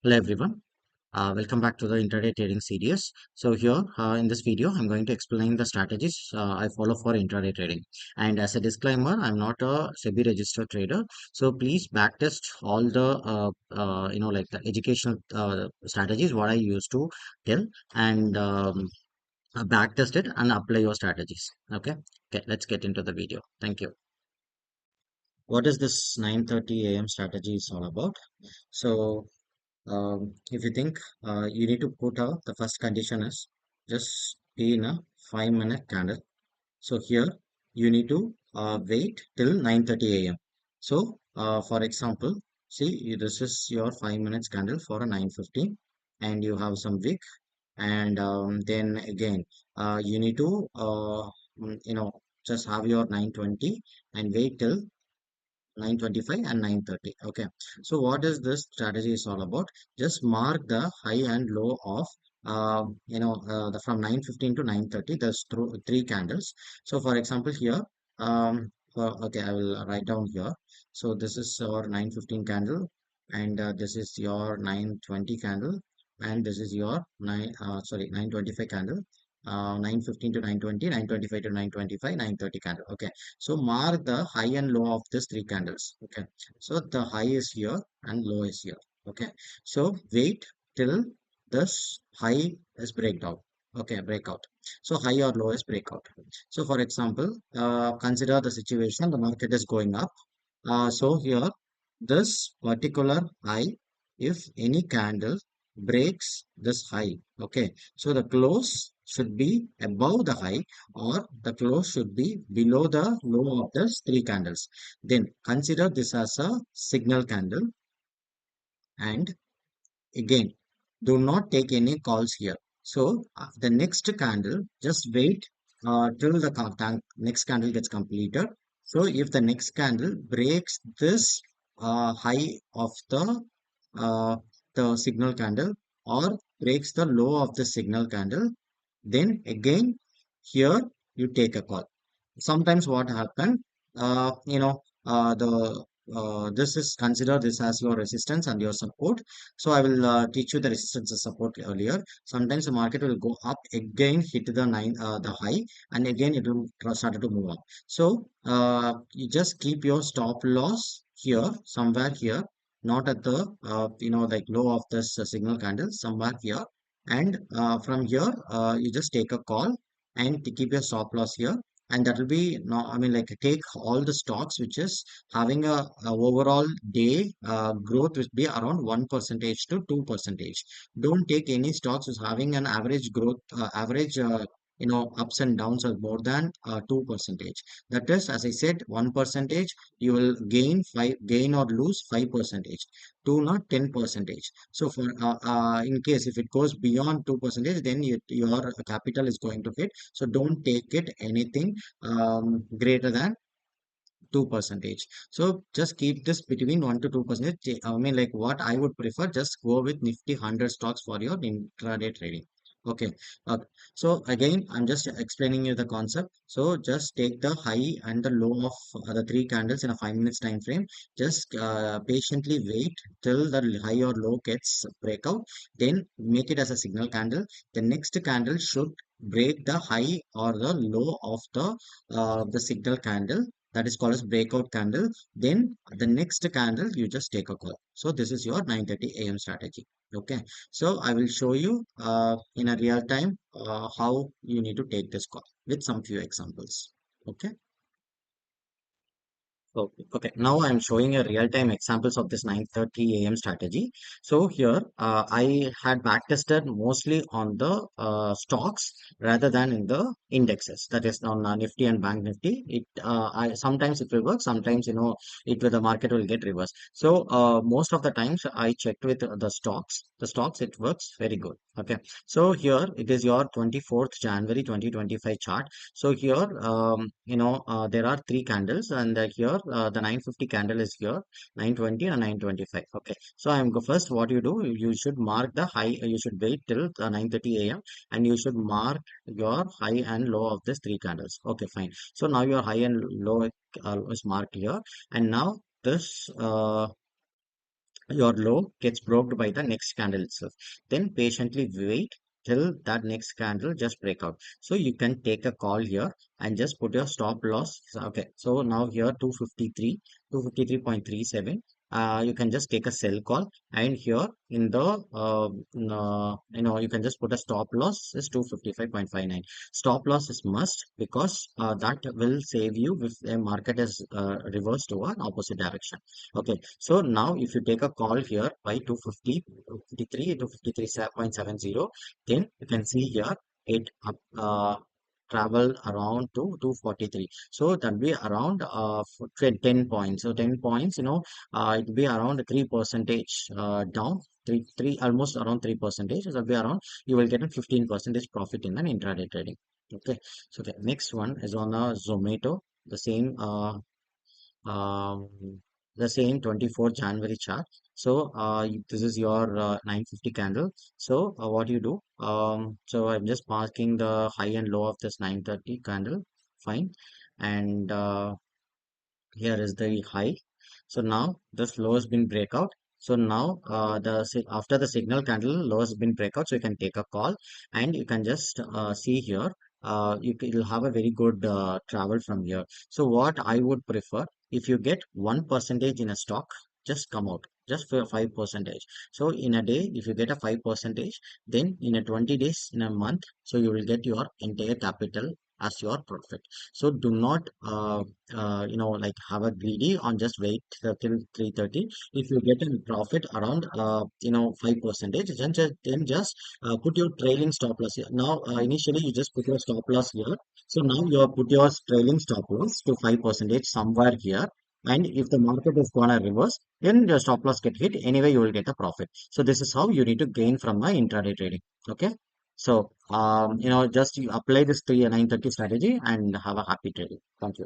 Hello everyone. Welcome back to the intraday trading series. So here in this video, I'm going to explain the strategies I follow for intraday trading. And as a disclaimer, I'm not a SEBI registered trader. So please backtest all the like the educational strategies what I used to tell and backtest it and apply your strategies. Okay. Let's get into the video. Thank you. What is this 9:30 a.m. strategy is all about? So if you think you need to put out the first condition is just be in a 5 minute candle. So here you need to wait till 9:30 a.m. So for example, see this is your 5 minutes candle for a 9:15 and you have some wick and then again you need to just have your 9:20 and wait till 9:25 and 9:30. Okay, so what is this strategy is all about? Just mark the high and low of the from 9:15 to 9:30. There's three candles. So for example here, okay, I will write down here. So this is your 9:15 candle, and this is your 9:20 candle, and this is your 9:25 candle. 9:15 to 9:20, 9:25 to 9:25, 9:30 candle. Okay, so mark the high and low of these three candles. Okay. So the high is here and low is here. Okay. So wait till this high is breakdown. Okay, breakout. So high or low is breakout. So for example, consider the situation, the market is going up. So here, this particular high, if any candle breaks this high, okay, so the close should be above the high or the close should be below the low of the three candles. Then consider this as a signal candle and again, do not take any calls here. So the next candle, just wait till the next candle gets completed. So if the next candle breaks this high of uh, the signal candle or breaks the low of the signal candle, then again here you take a call. Sometimes what happen, the this is consider this as your resistance and your support. So I will teach you the resistance and support earlier. Sometimes the market will go up again, hit the high, and again it will start to move up. So you just keep your stop loss here, somewhere here, not at the like low of this signal candle, somewhere here, and from here you just take a call and to keep your stop loss here, and that will be no, I mean like take all the stocks which is having a overall day growth which be around 1% to 2%. Don't take any stocks which having an average growth average ups and downs of more than 2%. That is, as I said, 1%, you will gain or lose 5%, two not 10%. So for in case if it goes beyond 2%, then your capital is going to hit. So don't take it anything greater than 2%. So just keep this between 1 to 2%. I mean, like what I would prefer, just go with Nifty 100 stocks for your intraday trading. Okay. Uh, so again, I'm just explaining you the concept. So just take the high and the low of the three candles in a 5 minutes time frame. Just patiently wait till the high or low gets breakout. Then make it as a signal candle. The next candle should break the high or the low of the signal candle, that is called as breakout candle. Then the next candle you just take a call. So this is your 9:30 a.m. strategy. Okay, so I will show you in a real time how you need to take this call with some few examples. Okay. Okay. Now I'm showing a real-time examples of this 9:30 a.m. strategy. So here I had backtested mostly on the stocks rather than in the indexes. That is on Nifty and Bank Nifty. It I sometimes it will work, sometimes it will the market will get reversed. So most of the times I checked with the stocks. The stocks it works very good. Okay. So here it is your 24th January 2025 chart. So here, there are three candles, and here the 950 candle is here, 920 and 925. Okay, so first. What you do, you should mark the high. You should wait till 9:30 a.m. and you should mark your high and low of these three candles. Okay, fine. So now your high and low is marked here, and now this your low gets broke by the next candle itself. Then patiently wait till that next candle just break out. So you can take a call here and just put your stop loss. Okay, so now here 253, 253.37. You can just take a sell call, and here in the you can just put a stop loss is 255.59. Stop loss is must, because that will save you if the market is reversed to an opposite direction. Okay, so now if you take a call here by 250, 253, 253.70, then you can see here it travel around to 243. So that will be around 10 points. So 10 points, it will be around 3 percentage down. Almost around 3 percentage. So that will be around, you will get a 15 percentage profit in an intraday trading. Okay, so the next one is on a Zomato, the same um, the same 24th January chart. So this is your 950 candle. So what you do? So I'm just marking the high and low of this 930 candle. Fine. And here is the high. So now this low has been breakout. So now after the signal candle low has been breakout, so you can take a call, and you can just see here. You'll have a very good travel from here. So what I would prefer, if you get 1% in a stock, just come out just for 5%. So in a day, if you get a 5%, then in a 20 days, in a month, so you will get your entire capital as your profit. So do not like have a greedy on just wait till 330. If you get a profit around 5%, then just put your trailing stop loss here. Now initially you just put your stop loss here. So now you have put your trailing stop loss to 5% somewhere here. And if the market is gonna reverse, then your stop loss get hit. Anyway, you will get a profit. So this is how you need to gain from my intraday trading. Okay. So just you apply this 3 930 strategy and have a happy trading. Thank you.